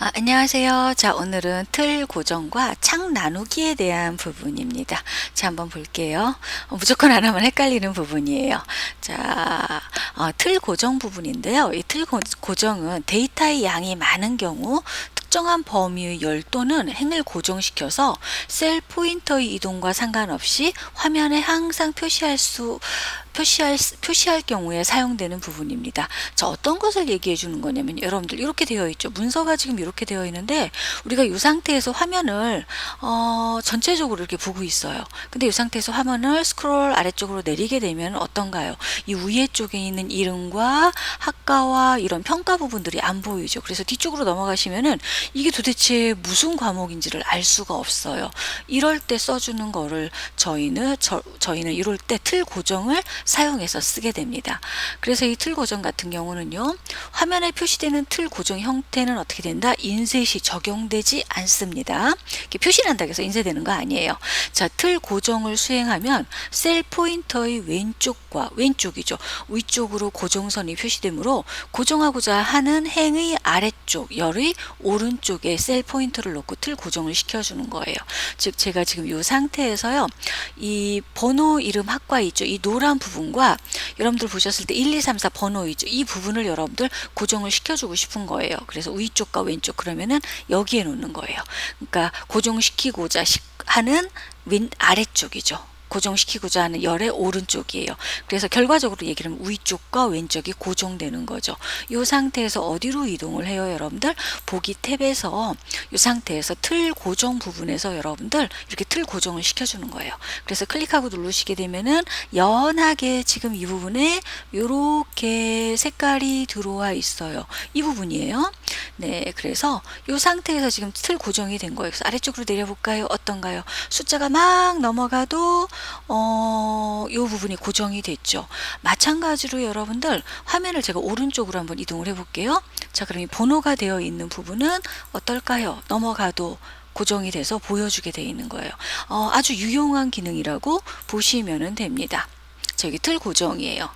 안녕하세요. 자, 오늘은 틀 고정과 창 나누기에 대한 부분입니다. 자, 한번 볼게요. 무조건 안 하면 헷갈리는 부분이에요. 자, 틀 고정 부분인데요. 이 틀 고정은 데이터의 양이 많은 경우 특정한 범위의 열 또는 행을 고정시켜서 셀 포인터의 이동과 상관없이 화면에 항상 표시할 경우에 사용되는 부분입니다. 자, 어떤 것을 얘기해 주는 거냐면 여러분들 이렇게 되어 있죠. 문서가 지금 이렇게 되어 있는데 우리가 이 상태에서 화면을 전체적으로 이렇게 보고 있어요. 근데 이 상태에서 화면을 스크롤 아래쪽으로 내리게 되면 어떤가요? 이 위에 쪽에 있는 이름과 학과와 이런 평가 부분들이 안 보이죠. 그래서 뒤쪽으로 넘어가시면은 이게 도대체 무슨 과목인지를 알 수가 없어요. 이럴 때 써주는 거를 저희는 이럴 때 틀 고정을 사용해서 쓰게 됩니다. 그래서 이 틀 고정 같은 경우는요, 화면에 표시되는 틀 고정 형태는 어떻게 된다? 인셋이 적용되지 않습니다. 이렇게 표시를 한다고 해서 인쇄되는 거 아니에요. 자, 틀 고정을 수행하면 셀 포인터의 왼쪽이죠. 위쪽으로 고정선이 표시되므로 고정하고자 하는 행의 아래쪽, 열의 오른쪽에 셀 포인터를 놓고 틀 고정을 시켜주는 거예요. 즉, 제가 지금 이 상태에서요, 이 번호 이름 학과 있죠. 이 노란 부분과 여러분들 보셨을 때 1, 2, 3, 4 번호 있죠. 이 부분을 여러분들 고정을 시켜주고 싶은 거예요. 그래서 위쪽과 왼쪽 그러면은 여기에 놓는 거예요. 그러니까 고정시키고자 하는 아래쪽이죠. 고정시키고자 하는 열의 오른쪽이에요. 그래서 결과적으로 얘기를 하면 위쪽과 왼쪽이 고정되는 거죠. 이 상태에서 어디로 이동을 해요, 여러분들? 보기 탭에서 이 상태에서 틀 고정 부분에서 여러분들 이렇게 틀 고정을 시켜주는 거예요. 그래서 클릭하고 누르시게 되면은 연하게 지금 이 부분에 이렇게 색깔이 들어와 있어요. 이 부분이에요. 네, 그래서 이 상태에서 지금 틀 고정이 된 거예요. 그래서 아래쪽으로 내려볼까요? 어떤가요? 숫자가 막 넘어가도 이 부분이 고정이 됐죠. 마찬가지로 여러분들 화면을 제가 오른쪽으로 한번 이동을 해볼게요. 자, 그럼 이 번호가 되어 있는 부분은 어떨까요? 넘어가도 고정이 돼서 보여주게 되어 있는 거예요. 아주 유용한 기능이라고 보시면 됩니다. 여기 틀 고정이에요.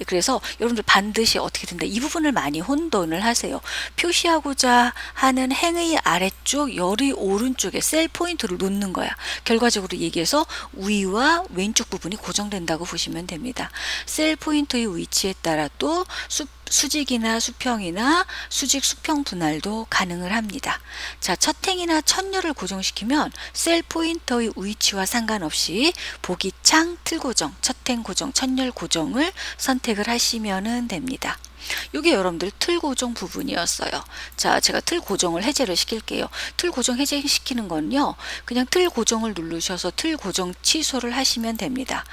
그래서 여러분들 반드시 어떻게 된다. 이 부분을 많이 혼돈을 하세요. 표시하고자 하는 행의 아래쪽, 열의 오른쪽에 셀 포인트를 놓는 거야. 결과적으로 얘기해서 위와 왼쪽 부분이 고정된다고 보시면 됩니다. 셀 포인트의 위치에 따라 또 수직이나 수평이나 수직 수평 분할도 가능을 합니다. 자, 첫 행이나 첫 열을 고정시키면 셀 포인터의 위치와 상관없이 보기 창 틀 고정, 첫 행 고정, 첫 열 고정을 선택을 하시면 됩니다. 이게 여러분들 틀 고정 부분이었어요. 자, 제가 틀 고정을 해제를 시킬게요. 틀 고정 해제시키는 건요, 그냥 틀 고정을 누르셔서 틀 고정 취소를 하시면 됩니다.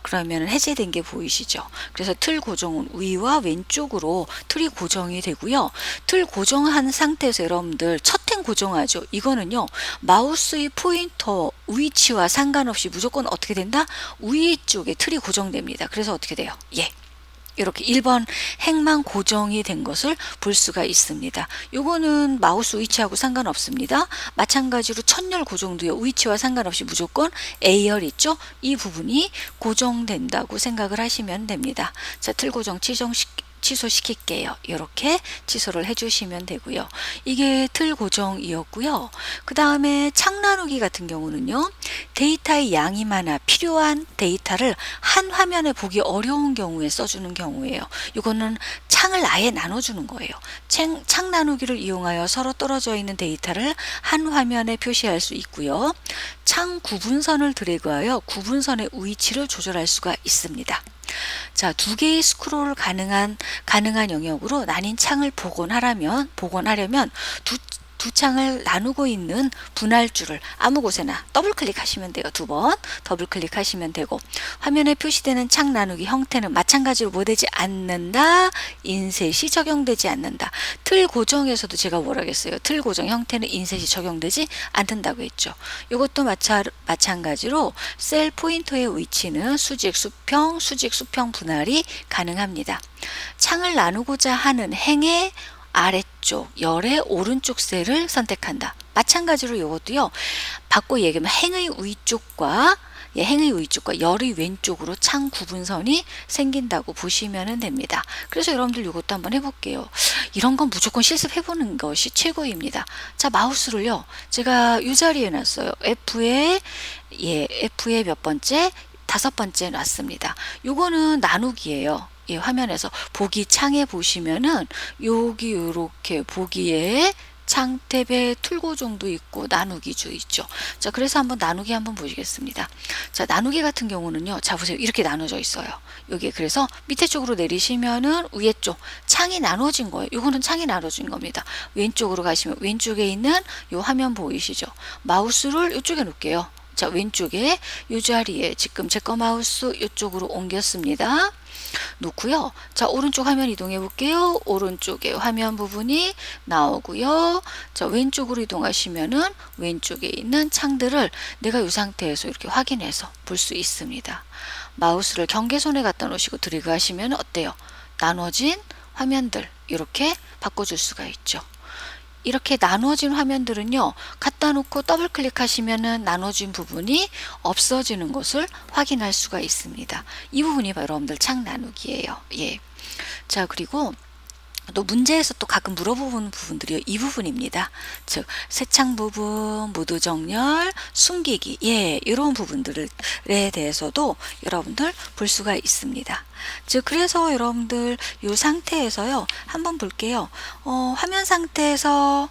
그러면 해제된 게 보이시죠? 그래서 틀 고정은 위와 왼쪽으로 틀이 고정이 되고요. 틀 고정한 상태에서 여러분들 첫행 고정하죠. 이거는요, 마우스의 포인터 위치와 상관없이 무조건 어떻게 된다? 위쪽에 틀이 고정됩니다. 그래서 어떻게 돼요? 이렇게 1번 행만 고정이 된 것을 볼 수가 있습니다. 요거는 마우스 위치하고 상관없습니다. 마찬가지로 첫열 고정도요. 위치와 상관없이 무조건 A열 있죠? 이 부분이 고정된다고 생각을 하시면 됩니다. 자, 틀 고정 취소시킬게요. 이렇게 취소를 해주시면 되고요. 이게 틀 고정이었고요. 그 다음에 창 나누기 같은 경우는요, 데이터의 양이 많아 필요한 데이터를 한 화면에 보기 어려운 경우에 써주는 경우예요. 이거는 창을 아예 나눠주는 거예요. 창 나누기를 이용하여 서로 떨어져 있는 데이터를 한 화면에 표시할 수 있고요. 창 구분선을 드래그하여 구분선의 위치를 조절할 수가 있습니다. 자, 두 개의 스크롤 가능한 영역으로 나뉜 창을 복원하려면 두 창을 나누고 있는 분할줄을 아무 곳에나 더블 클릭하시면 돼요. 2번 더블 클릭하시면 되고, 화면에 표시되는 창 나누기 형태는 마찬가지로 뭐 되지 않는다? 인셋이 적용되지 않는다. 틀 고정에서도 제가 뭐라겠어요? 틀 고정 형태는 인셋이 적용되지 않는다고 했죠. 이것도 마찬가지로 셀 포인터의 위치는 수직 수평 분할이 가능합니다. 창을 나누고자 하는 행의 아래쪽 열의 오른쪽 셀을 선택한다. 마찬가지로 이것도요, 바꿔 얘기하면 행의 위쪽과 예, 행의 위쪽과 열의 왼쪽으로 창 구분선이 생긴다고 보시면 됩니다. 그래서 여러분들 이것도 한번 해볼게요. 이런 건 무조건 실습해보는 것이 최고입니다. 자, 마우스를요, 제가 이 자리에 놨어요. F에 몇 번째? 5번째 놨습니다. 요거는 나누기예요. 예, 화면에서 보기 창에 보시면은 여기 이렇게 보기에 창 탭에 툴고정도 있고 나누기주 있죠. 자, 그래서 한번 나누기 한번 보시겠습니다. 자, 나누기 같은 경우는요, 자 보세요, 이렇게 나눠져 있어요. 여기 그래서 밑에 쪽으로 내리시면은 위에 쪽 창이 나눠진 거예요. 이거는 창이 나눠진 겁니다. 왼쪽으로 가시면 왼쪽에 있는 요 화면 보이시죠? 마우스를 이쪽에 놓을게요. 자, 왼쪽에 이 자리에 지금 제 거 마우스 이쪽으로 옮겼습니다. 놓고요. 자, 오른쪽 화면 이동해 볼게요. 오른쪽에 화면 부분이 나오고요. 자, 왼쪽으로 이동하시면은 왼쪽에 있는 창들을 내가 이 상태에서 이렇게 확인해서 볼 수 있습니다. 마우스를 경계선에 갖다 놓으시고 드래그 하시면 어때요? 나눠진 화면들 이렇게 바꿔줄 수가 있죠. 이렇게 나눠진 화면들은요, 갖다 놓고 더블 클릭하시면은 나눠진 부분이 없어지는 것을 확인할 수가 있습니다. 이 부분이 바로 여러분들 창 나누기예요. 예. 자, 그리고 또 문제에서 또 가끔 물어보는 부분들이 이 부분입니다. 즉, 새창 부분, 모두 정렬, 숨기기, 예, 이런 부분들에 대해서도 여러분들 볼 수가 있습니다. 즉, 그래서 여러분들 이 상태에서요, 한번 볼게요. 화면 상태에서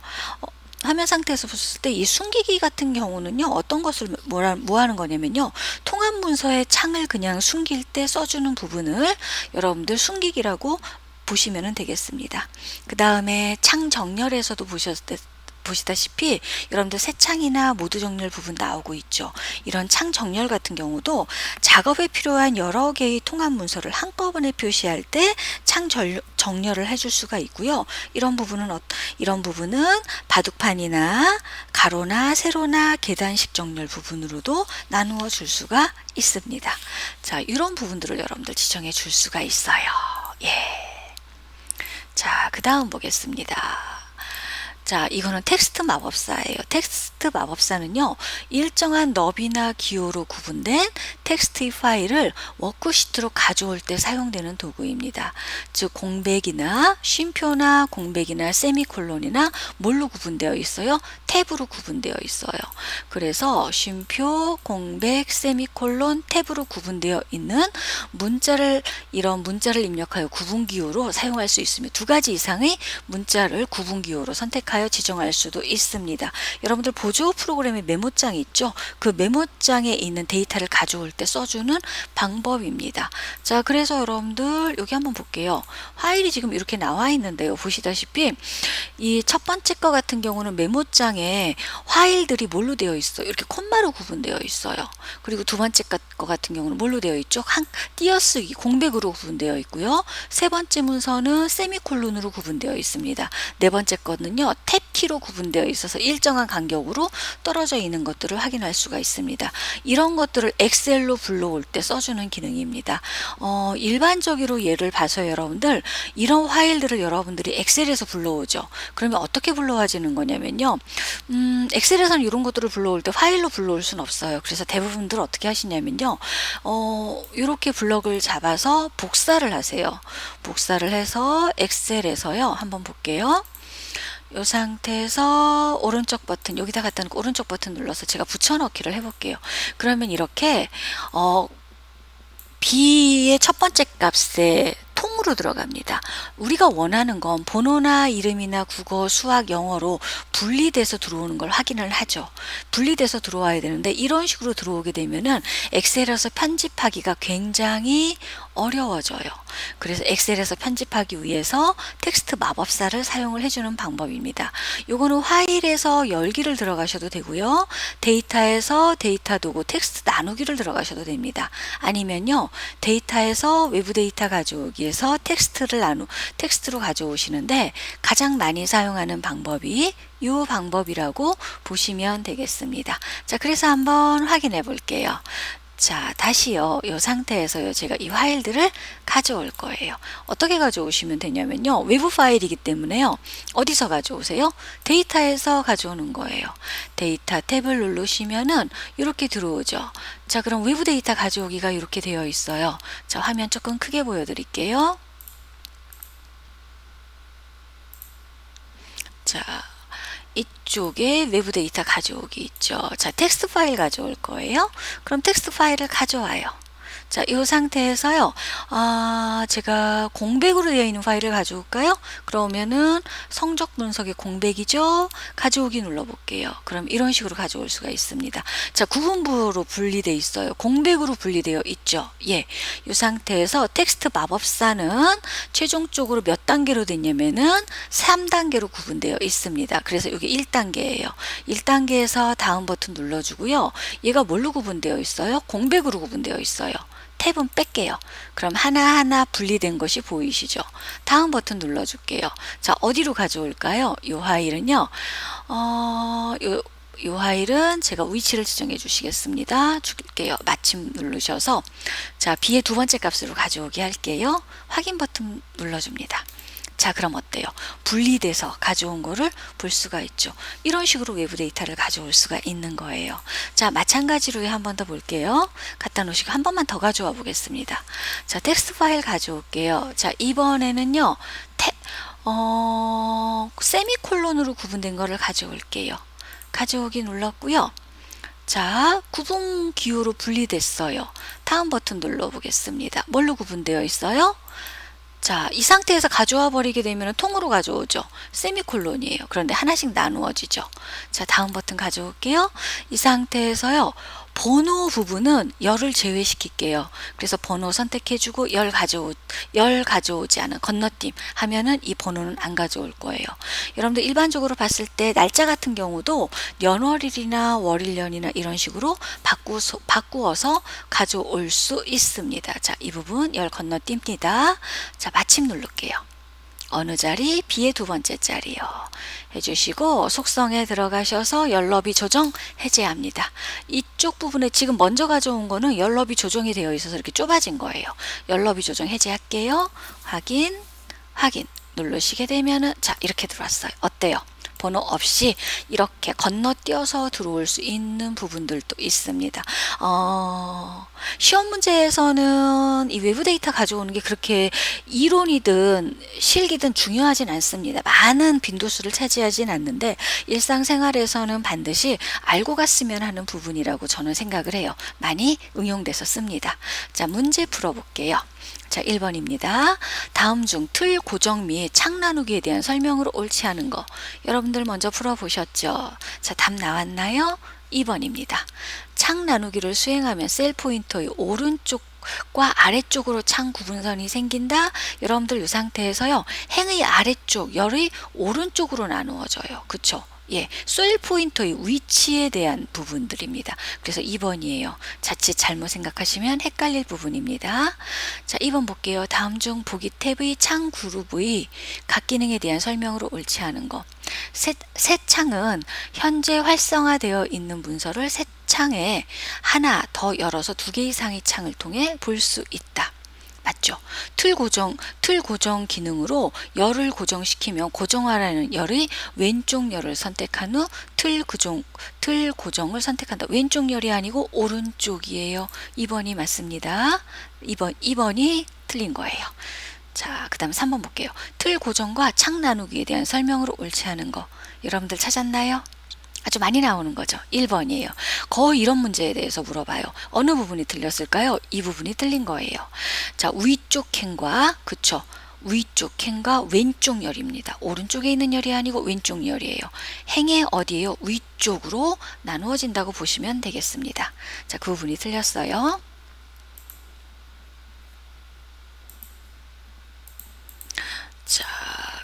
봤을 때 이 숨기기 같은 경우는요, 어떤 것을 뭐 하는 거냐면요, 통합 문서의 창을 그냥 숨길 때 써주는 부분을 여러분들 숨기기라고 보시면 되겠습니다. 그 다음에 창 정렬에서도 보시다시피 여러분들 새 창이나 모두 정렬 부분 나오고 있죠. 이런 창 정렬 같은 경우도 작업에 필요한 여러 개의 통합 문서를 한꺼번에 표시할 때 창 정렬을 해줄 수가 있고요. 이런 부분은 바둑판이나 가로나 세로나 계단식 정렬 부분으로도 나누어 줄 수가 있습니다. 자, 이런 부분들을 여러분들 지정해 줄 수가 있어요. 예. 자, 그 다음 보겠습니다. 자, 이거는 텍스트 마법사예요. 텍스트 마법사는요, 일정한 너비나 기호로 구분된 텍스트 파일을 워크시트로 가져올 때 사용되는 도구입니다. 즉, 공백이나 쉼표나 공백이나 세미콜론이나 뭘로 구분되어 있어요? 탭으로 구분되어 있어요. 그래서 쉼표, 공백, 세미콜론, 탭으로 구분되어 있는 이런 문자를 입력하여 구분기호로 사용할 수 있습니다. 2가지 이상의 문자를 구분기호로 선택하여 지정할 수도 있습니다. 여러분들 보조 프로그램의 메모장이 있죠? 그 메모장에 있는 데이터를 가져올 때 써주는 방법입니다. 자, 그래서 여러분들 여기 한번 볼게요. 파일이 지금 이렇게 나와 있는데요. 보시다시피 이 첫 번째 거 같은 경우는 메모장에 파일들이 뭘로 되어 있어요? 이렇게 콤마로 구분되어 있어요. 그리고 두 번째 거 같은 경우는 뭘로 되어 있죠? 띄어쓰기, 공백으로 구분되어 있고요. 세 번째 문서는 세미콜론으로 구분되어 있습니다. 네 번째 거는요, 탭키로 구분되어 있어서 일정한 간격으로 떨어져 있는 것들을 확인할 수가 있습니다. 이런 것들을 엑셀로 불러올 때 써주는 기능입니다. 일반적으로 예를 봐서 여러분들 이런 파일들을 여러분들이 엑셀에서 불러오죠. 그러면 어떻게 불러와지는 거냐면요, 엑셀에서는 이런 것들을 불러올 때 파일로 불러올 수는 없어요. 그래서 대부분들 어떻게 하시냐면요, 이렇게 블럭을 잡아서 복사를 하세요. 복사를 해서 엑셀에서요, 한번 볼게요. 이 상태에서 오른쪽 버튼, 여기다 갖다 놓고 오른쪽 버튼 눌러서 제가 붙여넣기를 해볼게요. 그러면 이렇게 B의 첫 번째 값에 통으로 들어갑니다. 우리가 원하는 건 번호나 이름이나 국어, 수학, 영어로 분리돼서 들어오는 걸 확인을 하죠. 분리돼서 들어와야 되는데 이런 식으로 들어오게 되면은 엑셀에서 편집하기가 굉장히 어려워져요. 그래서 엑셀에서 편집하기 위해서 텍스트 마법사를 사용을 해주는 방법입니다. 요거는 파일에서 열기를 들어가셔도 되고요. 데이터에서 데이터 도구 텍스트 나누기를 들어가셔도 됩니다. 아니면요, 데이터에서 외부 데이터 가져오기에서 텍스트로 가져오시는데 가장 많이 사용하는 방법이 이 방법이라고 보시면 되겠습니다. 자, 그래서 한번 확인해 볼게요. 자, 다시요. 이 상태에서요. 제가 이 파일들을 가져올 거예요. 어떻게 가져오시면 되냐면요. 외부 파일이기 때문에요. 어디서 가져오세요? 데이터에서 가져오는 거예요. 데이터 탭을 누르시면은 이렇게 들어오죠. 자, 그럼 외부 데이터 가져오기가 이렇게 되어 있어요. 자, 화면 조금 크게 보여드릴게요. 자, 이쪽에 외부 데이터 가져오기 있죠. 자, 텍스트 파일 가져올 거예요. 그럼 텍스트 파일을 가져와요. 자, 이 상태에서요. 제가 공백으로 되어 있는 파일을 가져올까요? 그러면은 성적 분석의 공백이죠. 가져오기 눌러볼게요. 그럼 이런 식으로 가져올 수가 있습니다. 자, 구분부로 분리되어 있어요. 공백으로 분리되어 있죠. 예, 이 상태에서 텍스트 마법사는 최종적으로 몇 단계로 됐냐면은 3단계로 구분되어 있습니다. 그래서 이게 1단계예요. 1단계에서 다음 버튼 눌러주고요. 얘가 뭘로 구분되어 있어요? 공백으로 구분되어 있어요. 탭은 뺄게요. 그럼 하나하나 분리된 것이 보이시죠? 다음 버튼 눌러줄게요. 자, 어디로 가져올까요? 이 파일은요. 이 파일은 제가 위치를 지정해 주시겠습니다. 줄게요. 마침 누르셔서 자, B의 두 번째 값으로 가져오게 할게요. 확인 버튼 눌러줍니다. 자, 그럼 어때요? 분리돼서 가져온 거를 볼 수가 있죠. 이런 식으로 외부 데이터를 가져올 수가 있는 거예요. 자, 마찬가지로 한 번 더 볼게요. 갖다 놓으시고 한 번만 더 가져와 보겠습니다. 자, 텍스트 파일 가져올게요. 자, 이번에는요. 세미콜론으로 구분된 거를 가져올게요. 가져오기 눌렀고요. 자, 구분 기호로 분리됐어요. 다음 버튼 눌러보겠습니다. 뭘로 구분되어 있어요? 자, 이 상태에서 가져와 버리게 되면 통으로 가져오죠. 세미콜론이에요. 그런데 하나씩 나누어지죠. 자, 다음 버튼 가져올게요. 이 상태에서요. 번호 부분은 열을 제외시킬게요. 그래서 번호 선택해주고 열 가져오지 않은 건너뛰임 하면은 이 번호는 안 가져올 거예요. 여러분들 일반적으로 봤을 때 날짜 같은 경우도 년월일이나 월일년이나 이런 식으로 바꾸어서 가져올 수 있습니다. 자, 이 부분 열 건너뜁니다. 자, 마침 누를게요. 어느 자리? B의 두 번째 자리요. 해주시고 속성에 들어가셔서 열너비 조정 해제합니다. 이쪽 부분에 지금 먼저 가져온 거는 열너비 조정이 되어 있어서 이렇게 좁아진 거예요. 열너비 조정 해제할게요. 확인 누르시게 되면은 자, 이렇게 들어왔어요. 어때요? 번호 없이 이렇게 건너뛰어서 들어올 수 있는 부분들도 있습니다. 시험 문제에서는 이 외부 데이터 가져오는 게 그렇게 이론이든 실기든 중요하진 않습니다. 많은 빈도수를 차지하진 않는데 일상생활에서는 반드시 알고 갔으면 하는 부분이라고 저는 생각을 해요. 많이 응용돼서 씁니다. 자, 문제 풀어볼게요. 자, 1번입니다. 다음 중 틀 고정 및 창 나누기에 대한 설명으로 옳지 않은 거. 여러분들 먼저 풀어보셨죠? 자, 답 나왔나요? 2번입니다. 창 나누기를 수행하면 셀 포인터의 오른쪽과 아래쪽으로 창 구분선이 생긴다. 여러분들 이 상태에서요. 행의 아래쪽, 열의 오른쪽으로 나누어져요. 그쵸? 예, 셀 포인터의 위치에 대한 부분들입니다. 그래서 2번이에요. 자칫 잘못 생각하시면 헷갈릴 부분입니다. 자, 2번 볼게요. 다음 중 보기 탭의 창 그룹의 각 기능에 대한 설명으로 옳지 않은 거. 새 창은 현재 활성화되어 있는 문서를 새 창에 하나 더 열어서 2개 이상의 창을 통해 볼 수 있다. 맞죠? 틀 고정 기능으로 열을 고정시키면 고정하라는 열의 왼쪽 열을 선택한 후 틀 고정을 선택한다. 왼쪽 열이 아니고 오른쪽이에요. 2번이 맞습니다. 2번이 틀린 거예요. 자, 그 다음 3번 볼게요. 틀 고정과 창 나누기에 대한 설명으로 옳지 않은 거. 여러분들 찾았나요? 아주 많이 나오는 거죠. 1번이에요. 거의 이런 문제에 대해서 물어봐요. 어느 부분이 틀렸을까요? 이 부분이 틀린 거예요. 자, 위쪽 캔과 그쵸? 위쪽 캔과 왼쪽 열입니다. 오른쪽에 있는 열이 아니고 왼쪽 열이에요. 행의 어디에요? 위쪽으로 나누어진다고 보시면 되겠습니다. 자, 그 부분이 틀렸어요. 자,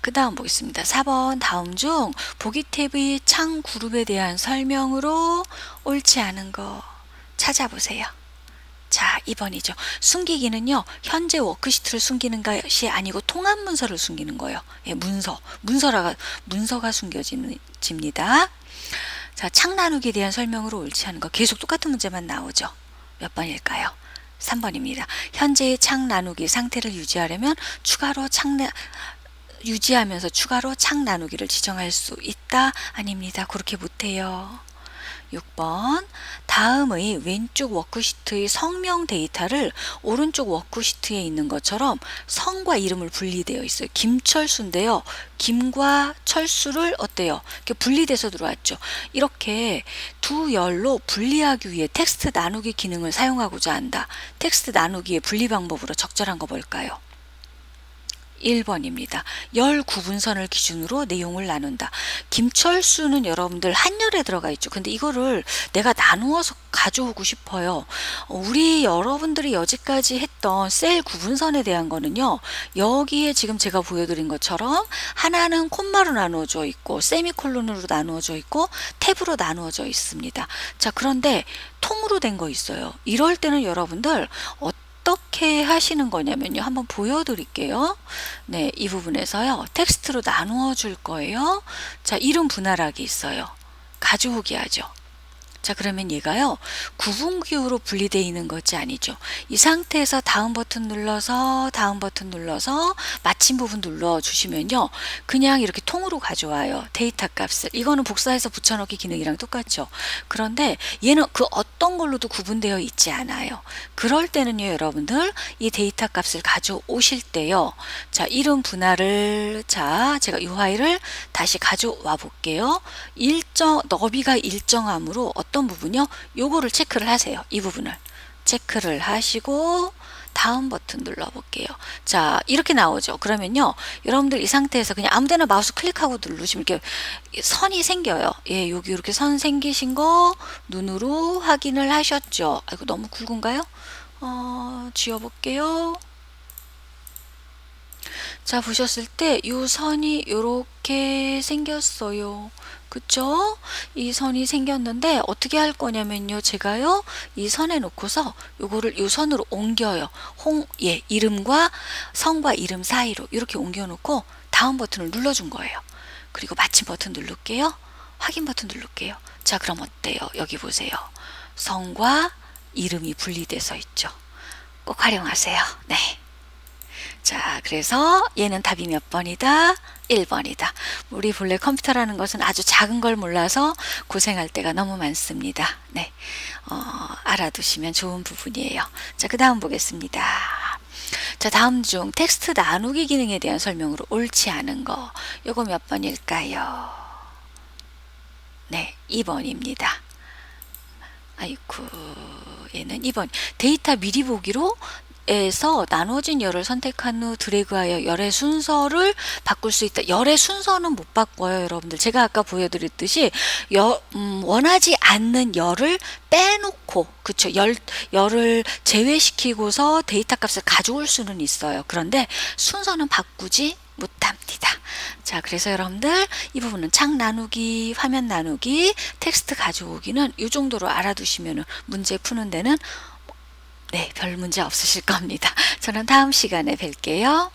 그 다음 보겠습니다. 4번 다음 중 보기 탭의 창 그룹에 대한 설명으로 옳지 않은 거 찾아보세요. 자, 2번이죠. 숨기기는요. 현재 워크시트를 숨기는 것이 아니고 통합 문서를 숨기는 거예요. 예, 문서가 숨겨집니다. 자, 창 나누기에 대한 설명으로 옳지 않은 거 계속 똑같은 문제만 나오죠. 몇 번일까요? 3번입니다. 현재의 창 나누기 상태를 유지하려면 유지하면서 추가로 창 나누기를 지정할 수 있다? 아닙니다. 그렇게 못해요. 6번 다음의 왼쪽 워크시트의 성명 데이터를 오른쪽 워크시트에 있는 것처럼 성과 이름을 분리되어 있어요. 김철수인데요. 김과 철수를 어때요? 이렇게 분리돼서 들어왔죠. 이렇게 두 열로 분리하기 위해 텍스트 나누기 기능을 사용하고자 한다. 텍스트 나누기의 분리 방법으로 적절한 거 뭘까요? 1번입니다. 열 구분선을 기준으로 내용을 나눈다. 김철수는 여러분들 한열에 들어가 있죠. 근데 이거를 내가 나누어서 가져오고 싶어요. 우리 여러분들이 여지까지 했던 셀 구분선에 대한 거는요. 여기에 지금 제가 보여드린 것처럼 하나는 콤마로 나누어져 있고 세미콜론으로 나누어져 있고 탭으로 나누어져 있습니다. 자, 그런데 통으로 된 거 있어요. 이럴 때는 여러분들 어떻게 하시는 거냐면요. 한번 보여드릴게요. 네, 이 부분에서요. 텍스트로 나누어 줄 거예요. 자, 이름 분할하기 있어요. 가져오기 하죠. 자, 그러면 얘가요. 구분기호로 분리되어 있는 것이 아니죠. 이 상태에서 다음 버튼 눌러서 마침 부분 눌러주시면요. 그냥 이렇게 통으로 가져와요. 데이터 값을. 이거는 복사해서 붙여넣기 기능이랑 똑같죠. 그런데 얘는 그 어떤 걸로도 구분되어 있지 않아요. 그럴 때는요. 여러분들 이 데이터 값을 가져오실 때요. 자, 이름 분할을 제가 이 파일을 다시 가져와 볼게요. 너비가 일정함으로 어떤 부분이요? 요거를 체크를 하세요. 이 부분을 체크를 하시고 다음 버튼 눌러볼게요. 자, 이렇게 나오죠. 그러면요, 여러분들 이 상태에서 그냥 아무데나 마우스 클릭하고 누르시면 이렇게 선이 생겨요. 예, 여기 이렇게 선 생기신 거 눈으로 확인을 하셨죠. 아이고, 너무 굵은가요? 지워볼게요. 자, 보셨을 때 이 선이 이렇게 생겼어요. 그쵸? 이 선이 생겼는데 어떻게 할 거냐면요. 제가요. 이 선에 놓고서 요거를 이 선으로 옮겨요. 이름과 성과 이름 사이로 이렇게 옮겨 놓고 다음 버튼을 눌러준 거예요. 그리고 마침 버튼 누를게요. 확인 버튼 누를게요. 자, 그럼 어때요? 여기 보세요. 성과 이름이 분리돼서 있죠. 꼭 활용하세요. 네. 자, 그래서 얘는 답이 몇 번이다? 1번이다. 우리 본래 컴퓨터라는 것은 아주 작은 걸 몰라서 고생할 때가 너무 많습니다. 네, 알아두시면 좋은 부분이에요. 자, 그 다음 보겠습니다. 자, 다음 중 텍스트 나누기 기능에 대한 설명으로 옳지 않은 거. 요거 몇 번일까요? 네, 2번입니다. 아이쿠, 얘는 2번. 데이터 미리 보기로 에서 나눠진 열을 선택한 후 드래그하여 열의 순서를 바꿀 수 있다. 열의 순서는 못 바꿔요, 여러분들. 제가 아까 보여드렸듯이 원하지 않는 열을 빼놓고, 그쵸? 열을 제외시키고서 데이터 값을 가져올 수는 있어요. 그런데 순서는 바꾸지 못합니다. 자, 그래서 여러분들 이 부분은 창 나누기, 화면 나누기, 텍스트 가져오기는 이 정도로 알아두시면 문제 푸는 데는 네, 별 문제 없으실 겁니다. 저는 다음 시간에 뵐게요.